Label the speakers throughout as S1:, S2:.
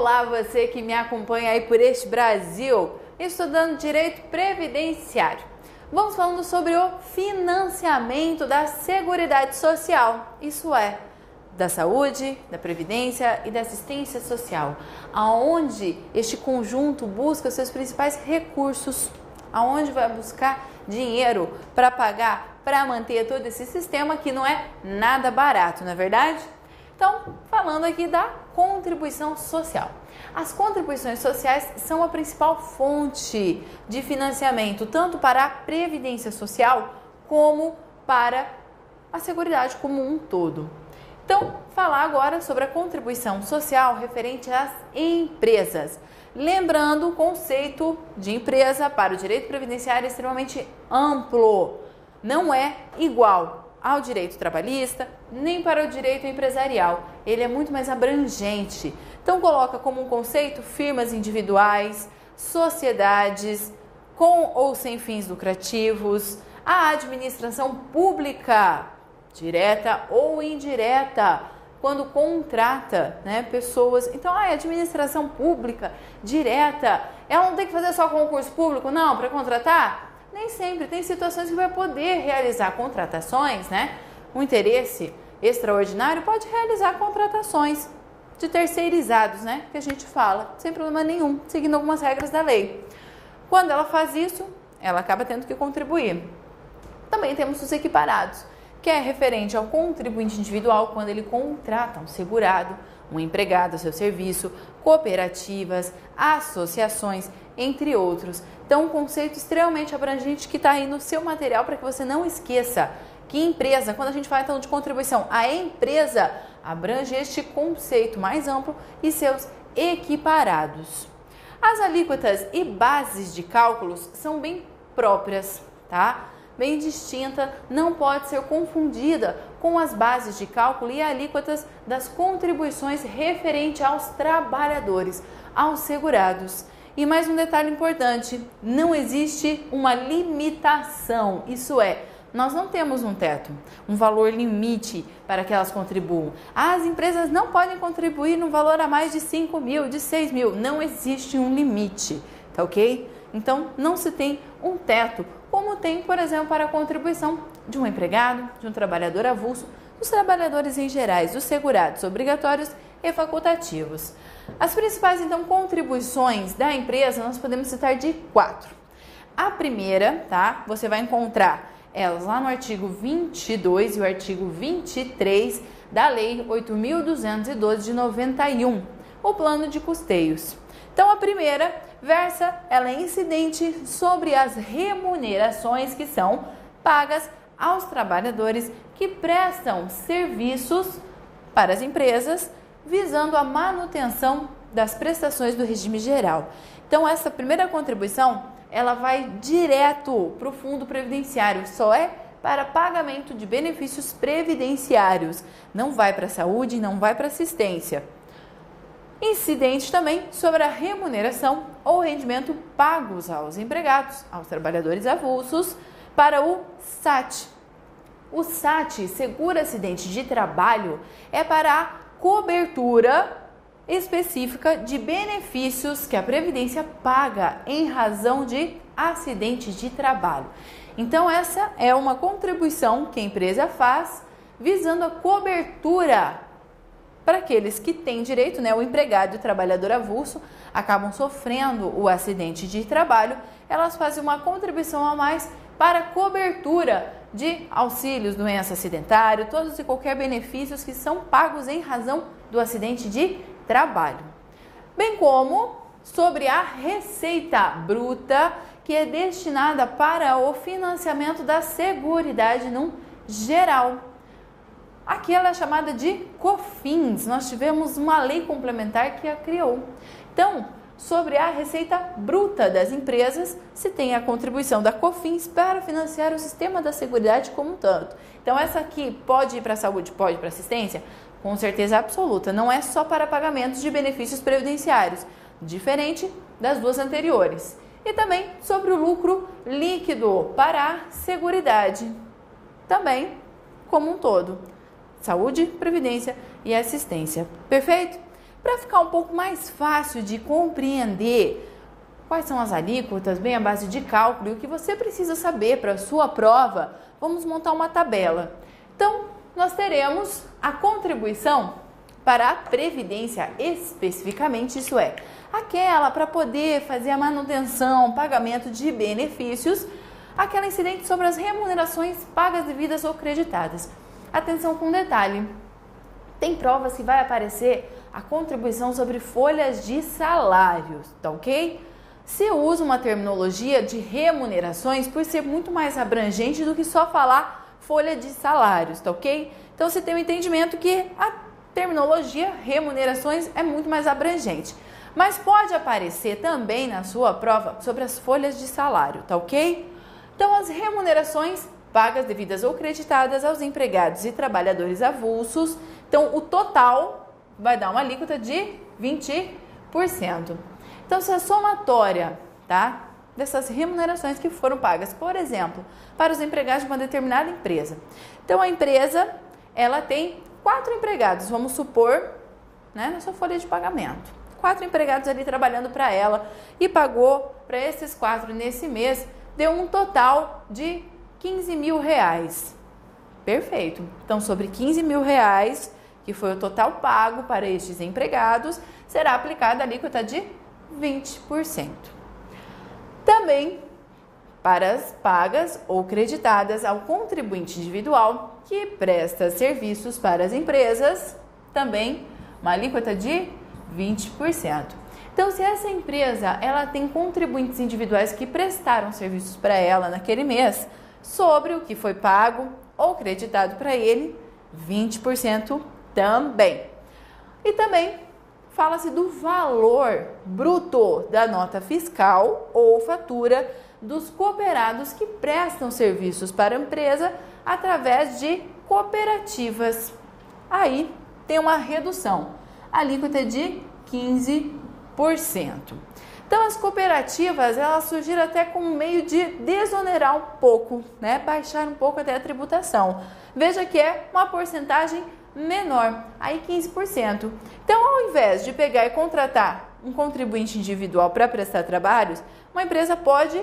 S1: Olá, você que me acompanha aí por este Brasil, estudando direito previdenciário. Vamos falando sobre o financiamento da Seguridade Social, isso é, da saúde, da previdência e da assistência social, aonde este conjunto busca seus principais recursos, aonde vai buscar dinheiro para pagar, para manter todo esse sistema que não é nada barato, não é verdade? Então, falando aqui da contribuição social. As contribuições sociais são a principal fonte de financiamento, tanto para a Previdência Social, como para a Seguridade como um todo. Então, falar agora sobre a contribuição social referente às empresas. Lembrando, o conceito de empresa para o direito previdenciário é extremamente amplo, não é igual ao direito trabalhista, nem para o direito empresarial. Ele é muito mais abrangente. Então, coloca como um conceito firmas individuais, sociedades com ou sem fins lucrativos, a administração pública, direta ou indireta, quando contrata, pessoas. Então, a administração pública direta, ela não tem que fazer só concurso público, não, para contratar? Nem sempre, tem situações que vai poder realizar contratações, Um interesse extraordinário pode realizar contratações de terceirizados, que a gente fala, sem problema nenhum, seguindo algumas regras da lei. Quando ela faz isso, ela acaba tendo que contribuir. Também temos os equiparados, que é referente ao contribuinte individual quando ele contrata um segurado, um empregado a seu serviço, cooperativas, associações, entre outros. Então, um conceito extremamente abrangente que está aí no seu material para que você não esqueça que empresa, quando a gente fala então de contribuição, a empresa abrange este conceito mais amplo e seus equiparados. As alíquotas e bases de cálculos são bem próprias, bem distinta, não pode ser confundida com as bases de cálculo e alíquotas das contribuições referente aos trabalhadores, aos segurados. E mais um detalhe importante, não existe uma limitação, isso é, nós não temos um teto, um valor limite para que elas contribuam. As empresas não podem contribuir no valor a mais de 5 mil, de 6 mil, não existe um limite, tá ok? Então, não se tem um teto, como tem, por exemplo, para a contribuição de um empregado, de um trabalhador avulso, dos trabalhadores em gerais, dos segurados obrigatórios e facultativos. As principais, então, contribuições da empresa, nós podemos citar de 4. A primeira, você vai encontrar elas lá no artigo 22 e o artigo 23 da Lei 8.212 de 91, o plano de custeios. Então, a primeira versa, ela é incidente sobre as remunerações que são pagas aos trabalhadores que prestam serviços para as empresas, visando a manutenção das prestações do regime geral. Então, essa primeira contribuição, ela vai direto para o fundo previdenciário, só é para pagamento de benefícios previdenciários, não vai para a saúde, não vai para assistência. Incidente também sobre a remuneração ou rendimento pagos aos empregados, aos trabalhadores avulsos, para o SAT. O SAT, Seguro Acidente de Trabalho, é para a cobertura específica de benefícios que a Previdência paga em razão de acidentes de trabalho. Então, essa é uma contribuição que a empresa faz visando a cobertura para aqueles que têm direito, o empregado e o trabalhador avulso acabam sofrendo o acidente de trabalho, elas fazem uma contribuição a mais para cobertura de auxílios, doença acidentária, todos e qualquer benefícios que são pagos em razão do acidente de trabalho. Bem como sobre a receita bruta, que é destinada para o financiamento da Seguridade no geral. Aqui ela é chamada de COFINS, nós tivemos uma lei complementar que a criou. Então, sobre a receita bruta das empresas, se tem a contribuição da COFINS para financiar o sistema da Seguridade como um tanto. Então, essa aqui pode ir para a saúde, pode ir para a assistência? Com certeza absoluta, não é só para pagamentos de benefícios previdenciários, diferente das duas anteriores. E também sobre o lucro líquido para a Seguridade, também como um todo. Saúde, previdência e assistência. Perfeito? Para ficar um pouco mais fácil de compreender quais são as alíquotas, bem a base de cálculo e o que você precisa saber para a sua prova, vamos montar uma tabela. Então, nós teremos a contribuição para a Previdência especificamente, isso é, aquela para poder fazer a manutenção, pagamento de benefícios, aquela incidente sobre as remunerações pagas, devidas ou creditadas. Atenção com detalhe, tem provas que vai aparecer a contribuição sobre folhas de salários, tá ok? Se usa uma terminologia de remunerações por ser muito mais abrangente do que só falar folha de salários, tá ok? Então você tem um entendimento que a terminologia remunerações é muito mais abrangente. Mas pode aparecer também na sua prova sobre as folhas de salário, tá ok? Então as remunerações pagas, devidas ou creditadas aos empregados e trabalhadores avulsos, então o total vai dar uma alíquota de 20%. Então, se a somatória, tá, dessas remunerações que foram pagas, por exemplo, para os empregados de uma determinada empresa. Então, a empresa, ela tem 4 empregados, vamos supor, né, na sua folha de pagamento. 4 empregados ali trabalhando para ela e pagou para esses 4 nesse mês, deu um total de 15 mil reais. Perfeito. Então, sobre 15 mil reais, que foi o total pago para estes empregados, será aplicada a alíquota de 20%. Também para as pagas ou creditadas ao contribuinte individual que presta serviços para as empresas, também uma alíquota de 20%. Então, se essa empresa ela tem contribuintes individuais que prestaram serviços para ela naquele mês, sobre o que foi pago ou creditado para ele, 20% também. E também fala-se do valor bruto da nota fiscal ou fatura dos cooperados que prestam serviços para a empresa através de cooperativas. Aí tem uma redução, alíquota de 15%. Então as cooperativas, elas surgiram até como um meio de desonerar um pouco, né? Baixar um pouco até a tributação. Veja que é uma porcentagem menor, aí 15%. Então, ao invés de pegar e contratar um contribuinte individual para prestar trabalhos, uma empresa pode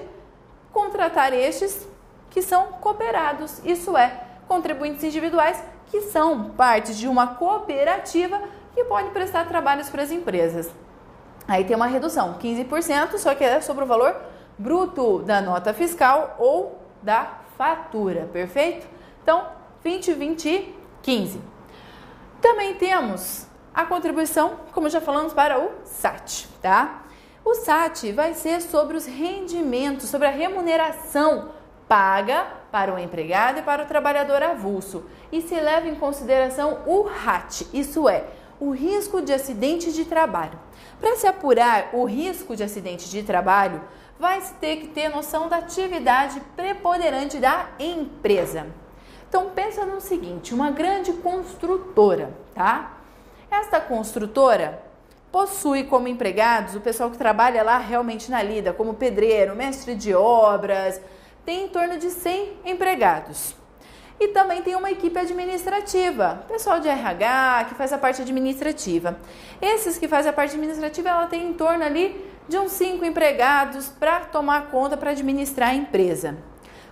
S1: contratar estes que são cooperados, isso é, contribuintes individuais que são parte de uma cooperativa que pode prestar trabalhos para as empresas. Aí tem uma redução, 15%, só que é sobre o valor bruto da nota fiscal ou da fatura, perfeito? Então, 20, 20 e 15. Também temos a contribuição, como já falamos, para o SAT, tá? O SAT vai ser sobre os rendimentos, sobre a remuneração paga para o empregado e para o trabalhador avulso. E se leva em consideração o RAT, isso é, o risco de acidente de trabalho. Para se apurar o risco de acidente de trabalho, vai se ter que ter noção da atividade preponderante da empresa. Então pensa no seguinte, uma grande construtora, tá? Esta construtora possui como empregados o pessoal que trabalha lá realmente na lida, como pedreiro, mestre de obras, tem em torno de 100 empregados. E também tem uma equipe administrativa, pessoal de RH que faz a parte administrativa. Esses que fazem a parte administrativa, ela tem em torno ali de uns 5 empregados para tomar conta, para administrar a empresa.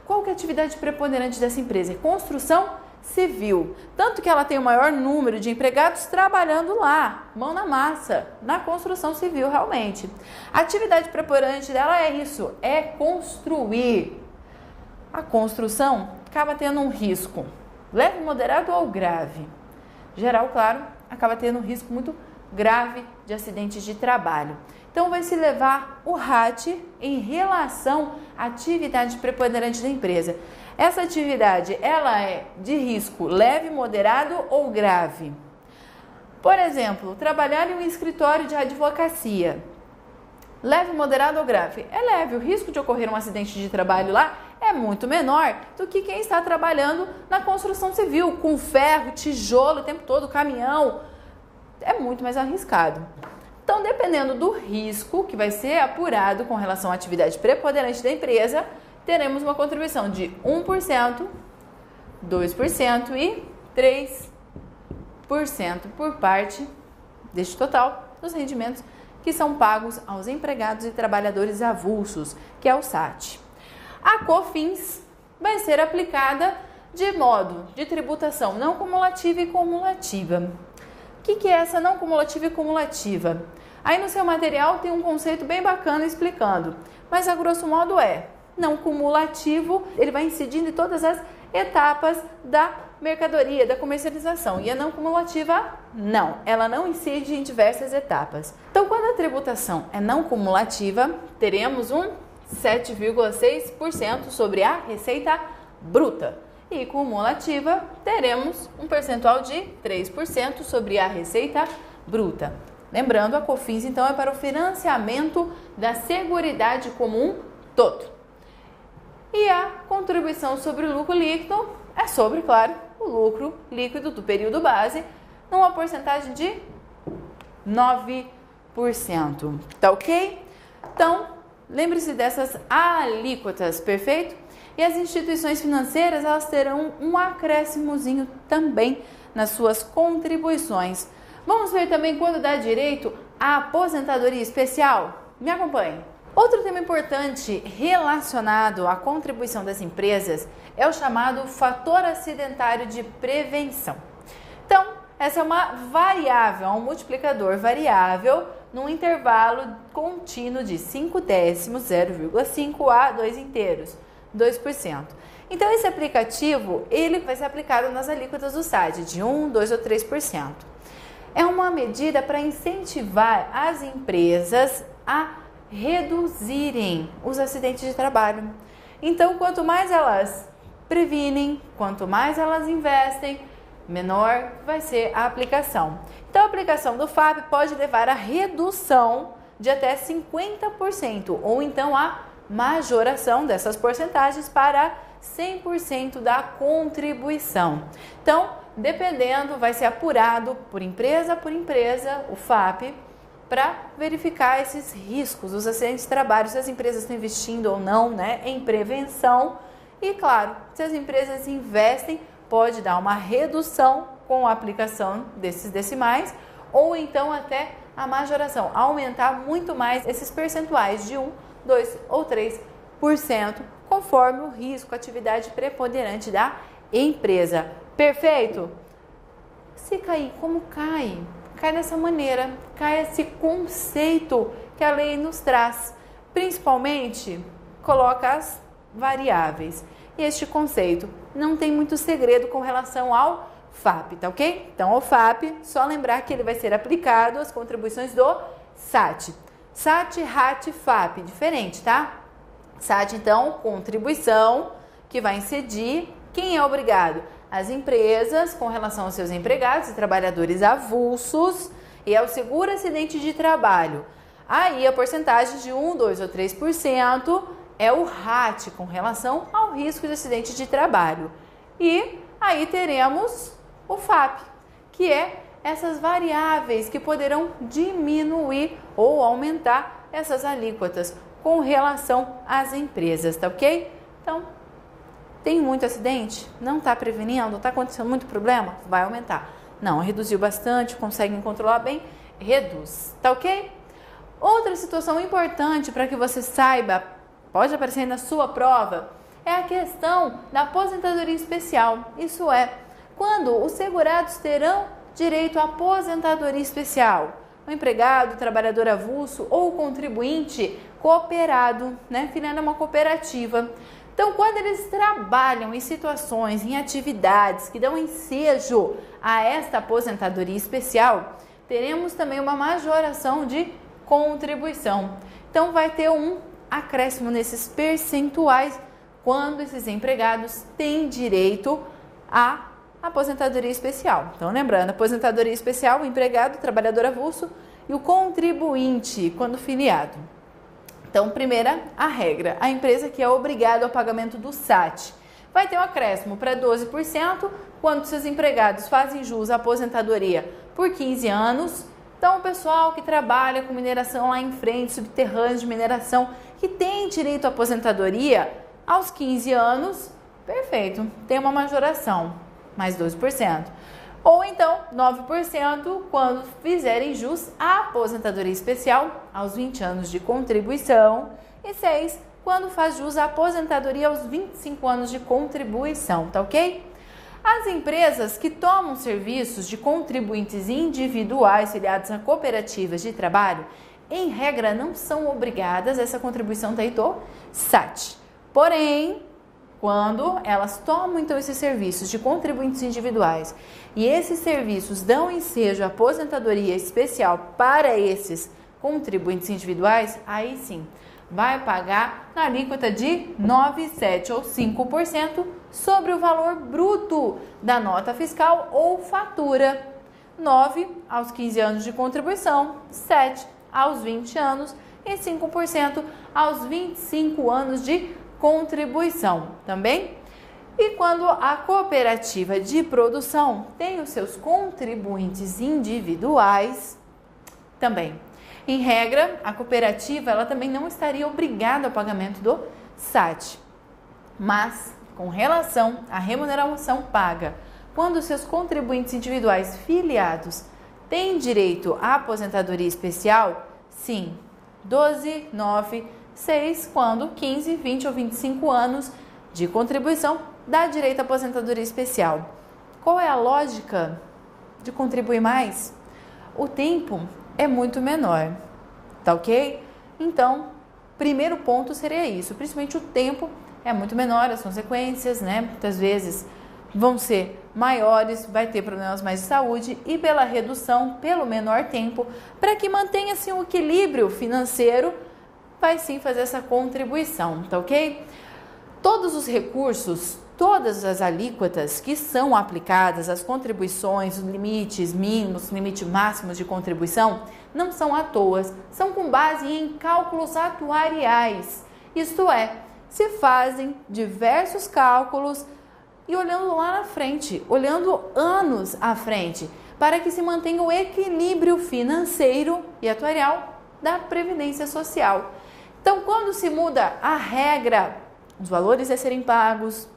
S1: Qual que é a atividade preponderante dessa empresa? É construção civil. Tanto que ela tem o maior número de empregados trabalhando lá, mão na massa, na construção civil realmente. A atividade preponderante dela é isso, é construir. A construção acaba tendo um risco leve, moderado ou grave. Geral, claro, acaba tendo um risco muito grave de acidentes de trabalho. Então, vai se levar o RAT em relação à atividade preponderante da empresa. Essa atividade, ela é de risco leve, moderado ou grave? Por exemplo, trabalhar em um escritório de advocacia. Leve, moderado ou grave? É leve. O risco de ocorrer um acidente de trabalho lá é muito menor do que quem está trabalhando na construção civil, com ferro, tijolo o tempo todo, caminhão. É muito mais arriscado. Então, dependendo do risco que vai ser apurado com relação à atividade preponderante da empresa, teremos uma contribuição de 1%, 2% e 3% por parte deste total dos rendimentos que são pagos aos empregados e trabalhadores avulsos, que é o SAT. A COFINS vai ser aplicada de modo de tributação não cumulativa e cumulativa. O que é essa não cumulativa e cumulativa? Aí no seu material tem um conceito bem bacana explicando, mas a grosso modo não cumulativo, ele vai incidindo em todas as etapas da mercadoria, da comercialização, e a não cumulativa não, ela não incide em diversas etapas. Então, quando a tributação é não cumulativa, teremos um 7,6% sobre a receita bruta. E cumulativa, teremos um percentual de 3% sobre a receita bruta. Lembrando, a COFINS, então, é para o financiamento da Seguridade Comum todo. E a contribuição sobre o lucro líquido é sobre, claro, o lucro líquido do período base, numa porcentagem de 9%. Tá ok? Então, lembre-se dessas alíquotas, perfeito? E as instituições financeiras, elas terão um acréscimozinho também nas suas contribuições. Vamos ver também quando dá direito à aposentadoria especial? Me acompanhe. Outro tema importante relacionado à contribuição das empresas é o chamado fator acidentário de prevenção. Então, essa é uma variável, um multiplicador variável num intervalo contínuo de 5 décimos, 0,5 a 2 inteiros, 2%. Então, esse aplicativo, ele vai ser aplicado nas alíquotas do SAT de 1, 2 ou 3%. É uma medida para incentivar as empresas a reduzirem os acidentes de trabalho. Então, quanto mais elas previnem, quanto mais elas investem, menor vai ser a aplicação. Então, a aplicação do FAP pode levar à redução de até 50% ou então a majoração dessas porcentagens para 100% da contribuição. Então, dependendo, vai ser apurado por empresa o FAP, para verificar esses riscos, os acidentes de trabalho, se as empresas estão investindo ou não, em prevenção. E claro, se as empresas investem, pode dar uma redução com a aplicação desses decimais ou então até a majoração, aumentar muito mais esses percentuais de 1, 2 ou 3%, conforme o risco, a atividade preponderante da empresa. Perfeito? Se cair, como cai? Cai dessa maneira, cai esse conceito que a lei nos traz. Principalmente, coloca as variáveis. E este conceito não tem muito segredo com relação ao FAP, tá ok? Então, o FAP, só lembrar que ele vai ser aplicado às contribuições do SAT. SAT, RAT, FAP, diferente, tá? SAT, então, contribuição que vai incidir. Quem é obrigado? As empresas com relação aos seus empregados e trabalhadores avulsos e ao seguro acidente de trabalho. Aí a porcentagem de 1, 2 ou 3% é o RAT com relação ao risco de acidente de trabalho. E aí teremos o FAP, que é essas variáveis que poderão diminuir ou aumentar essas alíquotas com relação às empresas, tá ok? Então, tem muito acidente? Não está prevenindo? Está acontecendo muito problema? Vai aumentar. Não, reduziu bastante, conseguem controlar bem? Reduz, tá ok? Outra situação importante para que você saiba, pode aparecer na sua prova, é a questão da aposentadoria especial. Isso é, quando os segurados terão direito à aposentadoria especial. O empregado, o trabalhador avulso ou o contribuinte cooperado, filiado a uma cooperativa. Então, quando eles trabalham em situações, em atividades que dão ensejo a esta aposentadoria especial, teremos também uma majoração de contribuição. Então, vai ter um acréscimo nesses percentuais quando esses empregados têm direito à aposentadoria especial. Então, lembrando, aposentadoria especial, o empregado, o trabalhador avulso e o contribuinte quando filiado. Então, primeira, a regra, a empresa que é obrigada ao pagamento do SAT vai ter um acréscimo para 12% quando seus empregados fazem jus à aposentadoria por 15 anos. Então, o pessoal que trabalha com mineração lá em frente, subterrâneos de mineração, que tem direito à aposentadoria aos 15 anos, perfeito, tem uma majoração, mais 12%. Ou então 9% quando fizerem jus à aposentadoria especial aos 20 anos de contribuição e 6% quando faz jus à aposentadoria aos 25 anos de contribuição, tá ok? As empresas que tomam serviços de contribuintes individuais filiados a cooperativas de trabalho, em regra, não são obrigadas a essa contribuição daí do SAT. Porém, quando elas tomam então esses serviços de contribuintes individuais e esses serviços dão ensejo à aposentadoria especial para esses contribuintes individuais, aí sim, vai pagar na alíquota de 9,7% ou 5% sobre o valor bruto da nota fiscal ou fatura. 9 aos 15 anos de contribuição, 7 aos 20 anos e 5% aos 25 anos de contribuição também. E quando a cooperativa de produção tem os seus contribuintes individuais, também. Em regra, a cooperativa ela também não estaria obrigada ao pagamento do SAT, mas com relação à remuneração paga, quando os seus contribuintes individuais filiados têm direito à aposentadoria especial, sim, 12, 9, 6, quando 15, 20 ou 25 anos de contribuição dá direito à aposentadoria especial. Qual é a lógica de contribuir mais? O tempo é muito menor, tá ok? Então, primeiro ponto seria isso, principalmente o tempo é muito menor, as consequências, né? Muitas vezes vão ser maiores, vai ter problemas mais de saúde e pela redução, pelo menor tempo, para que mantenha-se um equilíbrio financeiro, vai sim fazer essa contribuição, tá ok? Todos os recursos, todas as alíquotas que são aplicadas, as contribuições, os limites mínimos, limites máximos de contribuição, não são à toa, são com base em cálculos atuariais. Isto é, se fazem diversos cálculos e olhando lá na frente, olhando anos à frente, para que se mantenha o equilíbrio financeiro e atuarial da Previdência Social. Então, quando se muda a regra, os valores a serem pagos,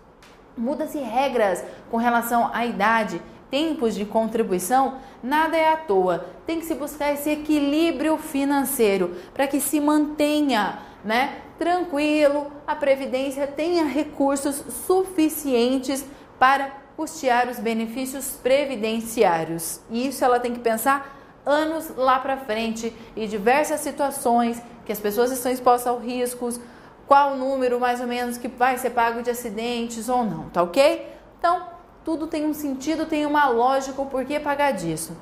S1: muda-se regras com relação à idade, tempos de contribuição, nada é à toa. Tem que se buscar esse equilíbrio financeiro para que se mantenha, tranquilo, a Previdência tenha recursos suficientes para custear os benefícios previdenciários. E isso ela tem que pensar anos lá para frente e diversas situações que as pessoas estão expostas a riscos, qual o número mais ou menos que vai ser pago de acidentes ou não, tá ok? Então, tudo tem um sentido, tem uma lógica o porquê pagar disso.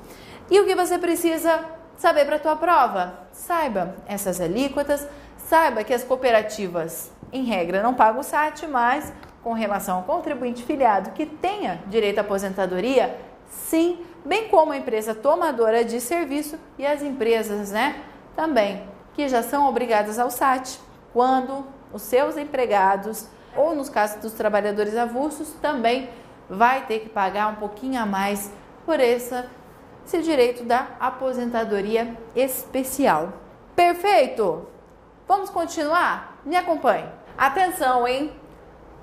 S1: E o que você precisa saber para a tua prova? Saiba essas alíquotas, saiba que as cooperativas, em regra, não pagam o SAT, mas com relação ao contribuinte filiado que tenha direito à aposentadoria, sim, bem como a empresa tomadora de serviço e as empresas, também, que já são obrigadas ao SAT, quando os seus empregados, ou nos casos dos trabalhadores avulsos, também vai ter que pagar um pouquinho a mais por esse direito da aposentadoria especial. Perfeito? Vamos continuar? Me acompanhe. Atenção, hein?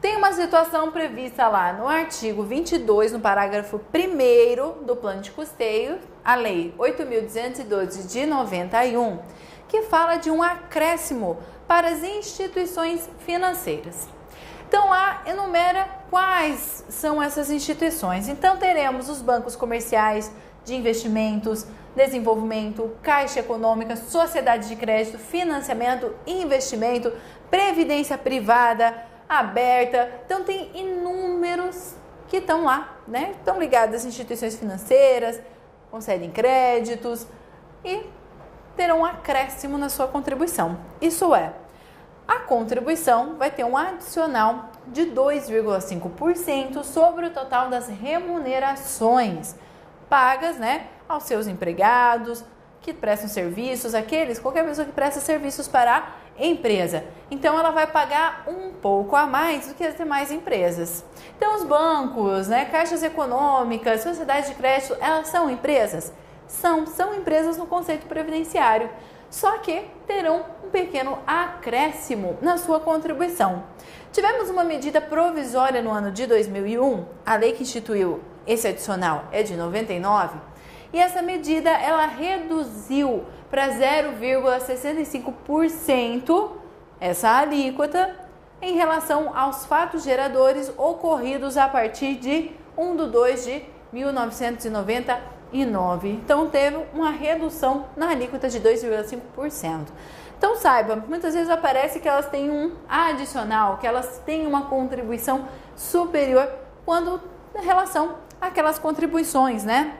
S1: Tem uma situação prevista lá no artigo 22, no parágrafo 1º do plano de custeio, a lei 8.212 de 91, que fala de um acréscimo para as instituições financeiras. Então lá enumera quais são essas instituições. Então teremos os bancos comerciais de investimentos, desenvolvimento, caixa econômica, sociedade de crédito, financiamento, investimento, previdência privada, aberta. Então tem inúmeros que estão lá, Estão ligados às instituições financeiras, concedem créditos e terão um acréscimo na sua contribuição. Isso é, a contribuição vai ter um adicional de 2,5% sobre o total das remunerações pagas, aos seus empregados que prestam serviços, qualquer pessoa que presta serviços para a empresa. Então, ela vai pagar um pouco a mais do que as demais empresas. Então, os bancos, caixas econômicas, sociedades de crédito, elas são empresas? São empresas no conceito previdenciário, só que terão um pequeno acréscimo na sua contribuição. Tivemos uma medida provisória no ano de 2001, a lei que instituiu esse adicional é de 99, e essa medida ela reduziu para 0,65% essa alíquota em relação aos fatos geradores ocorridos a partir de 1/2 de 1999. Então teve uma redução na alíquota de 2,5%. Então saiba, muitas vezes aparece que elas têm um adicional, que elas têm uma contribuição superior quando em relação àquelas contribuições, né,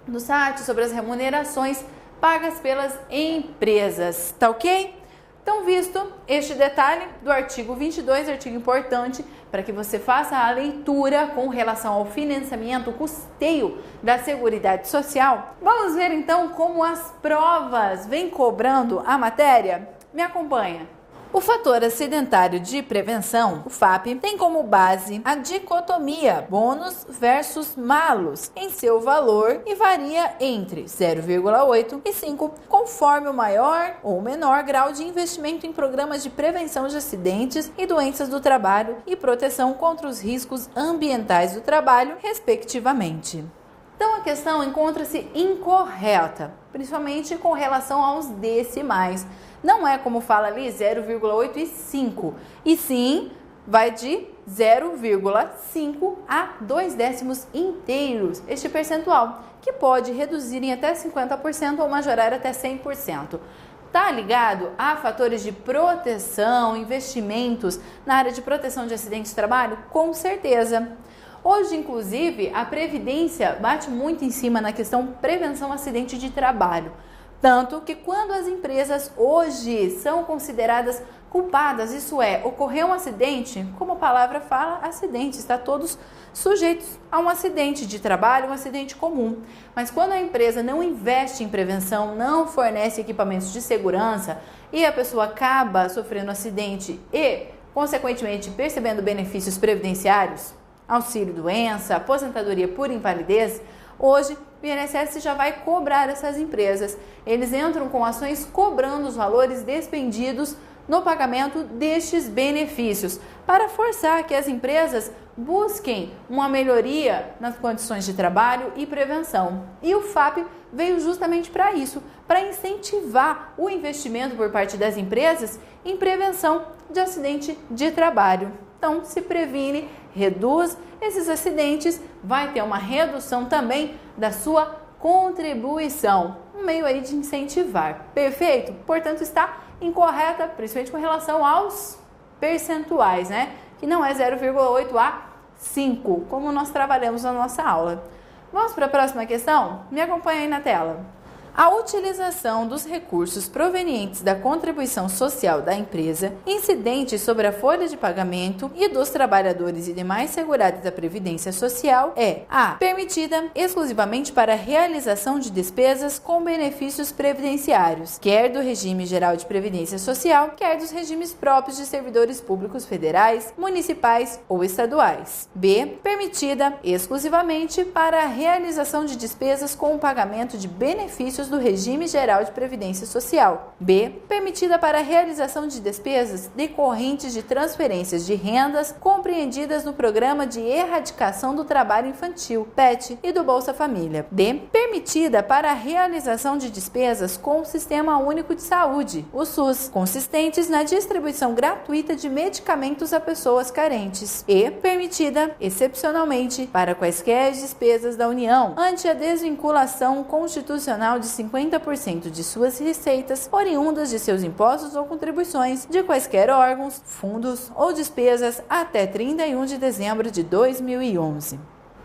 S1: do SAT sobre as remunerações pagas pelas empresas, tá ok? Então, visto este detalhe do artigo 22, artigo importante, para que você faça a leitura com relação ao financiamento, o custeio da Seguridade Social, vamos ver então como as provas vêm cobrando a matéria? Me acompanha. O fator acidentário de prevenção, o FAP, tem como base a dicotomia bônus versus malus em seu valor e varia entre 0,8 e 5, conforme o maior ou menor grau de investimento em programas de prevenção de acidentes e doenças do trabalho e proteção contra os riscos ambientais do trabalho, respectivamente. Então a questão encontra-se incorreta, principalmente com relação aos decimais. Não é como fala ali 0,8 e 5, e sim vai de 0,5 a 0,2 inteiros, este percentual, que pode reduzir em até 50% ou majorar até 100%. Tá ligado a fatores de proteção, investimentos na área de proteção de acidentes de trabalho? Com certeza. Hoje, inclusive, a Previdência bate muito em cima na questão prevenção acidente de trabalho. Tanto que quando as empresas hoje são consideradas culpadas, isso é, ocorreu um acidente, como a palavra fala, acidente, está todos sujeitos a um acidente de trabalho, um acidente comum. Mas quando a empresa não investe em prevenção, não fornece equipamentos de segurança e a pessoa acaba sofrendo um acidente e, consequentemente, percebendo benefícios previdenciários, auxílio-doença, aposentadoria por invalidez, hoje o INSS já vai cobrar essas empresas. Eles entram com ações cobrando os valores despendidos no pagamento destes benefícios, para forçar que as empresas busquem uma melhoria nas condições de trabalho e prevenção. E o FAP veio justamente para isso, para incentivar o investimento por parte das empresas em prevenção de acidente de trabalho. Então, se previne, reduz esses acidentes, vai ter uma redução também da sua contribuição, um meio aí de incentivar. Perfeito? Portanto, está incorreta, principalmente com relação aos percentuais, né? Que não é 0,8 a 5, como nós trabalhamos na nossa aula. Vamos para a próxima questão? Me acompanha aí na tela. A utilização dos recursos provenientes da contribuição social da empresa, incidentes sobre a folha de pagamento e dos trabalhadores e demais segurados da Previdência Social é a. Permitida exclusivamente para a realização de despesas com benefícios previdenciários, quer do regime geral de Previdência Social, quer dos regimes próprios de servidores públicos federais, municipais ou estaduais. B. Permitida exclusivamente para a realização de despesas com o pagamento de benefícios do regime geral de previdência social. B. Permitida para a realização de despesas decorrentes de transferências de rendas compreendidas no Programa de Erradicação do Trabalho Infantil, PET, e do Bolsa Família. D. Permitida para a realização de despesas com o Sistema Único de Saúde, o SUS, consistentes na distribuição gratuita de medicamentos a pessoas carentes. E. Permitida, excepcionalmente, para quaisquer despesas da União, ante a desvinculação constitucional de 50% de suas receitas oriundas de seus impostos ou contribuições de quaisquer órgãos, fundos ou despesas até 31 de dezembro de 2011.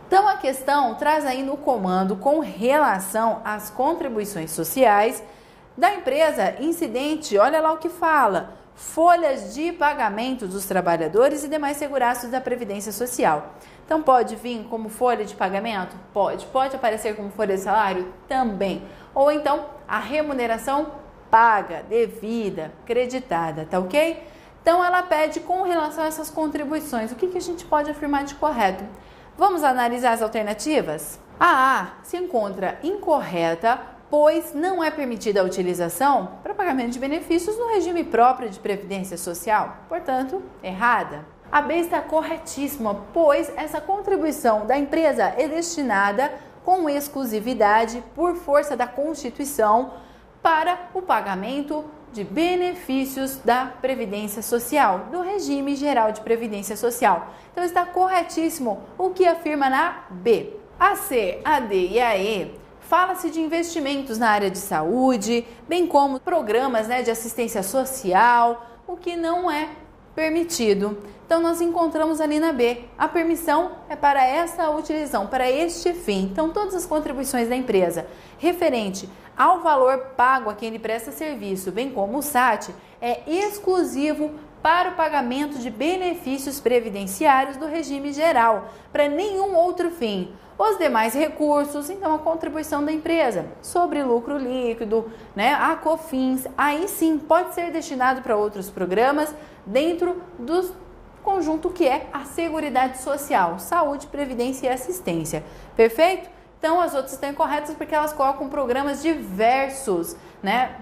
S1: Então a questão traz aí no comando com relação às contribuições sociais da empresa incidente, olha lá o que fala, folhas de pagamento dos trabalhadores e demais segurados da Previdência Social. Então pode vir como folha de pagamento? Pode aparecer como folha de salário? Também. Ou então a remuneração paga, devida, creditada, tá ok? Então ela pede com relação a essas contribuições, o que a gente pode afirmar de correto? Vamos analisar as alternativas? A A se encontra incorreta, pois não é permitida a utilização para pagamento de benefícios no regime próprio de Previdência Social, portanto, errada. A B está corretíssima, pois essa contribuição da empresa é destinada com exclusividade, por força da Constituição, para o pagamento de benefícios da Previdência Social, do Regime Geral de Previdência Social. Então está corretíssimo o que afirma na B. A C, a D e a E fala-se de investimentos na área de saúde, bem como programas, de assistência social, o que não é permitido. Então nós encontramos ali na B, a permissão é para essa utilização, para este fim. Então todas as contribuições da empresa referente ao valor pago a quem ele presta serviço, bem como o SAT, é exclusivo para o pagamento de benefícios previdenciários do regime geral, para nenhum outro fim. Os demais recursos, então a contribuição da empresa sobre lucro líquido, a COFINS, aí sim pode ser destinado para outros programas dentro do conjunto que é a Seguridade Social, Saúde, Previdência e Assistência. Perfeito? Então as outras estão incorretas porque elas colocam programas diversos,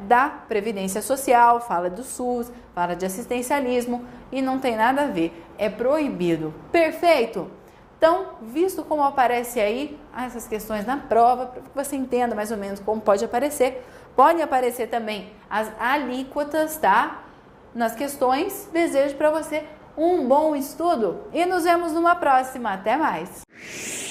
S1: da Previdência Social, fala do SUS, fala de assistencialismo e não tem nada a ver, é proibido. Perfeito? Então, visto como aparece aí essas questões na prova, para que você entenda mais ou menos como pode aparecer, podem aparecer também as alíquotas, nas questões. Desejo para você um bom estudo e nos vemos numa próxima. Até mais!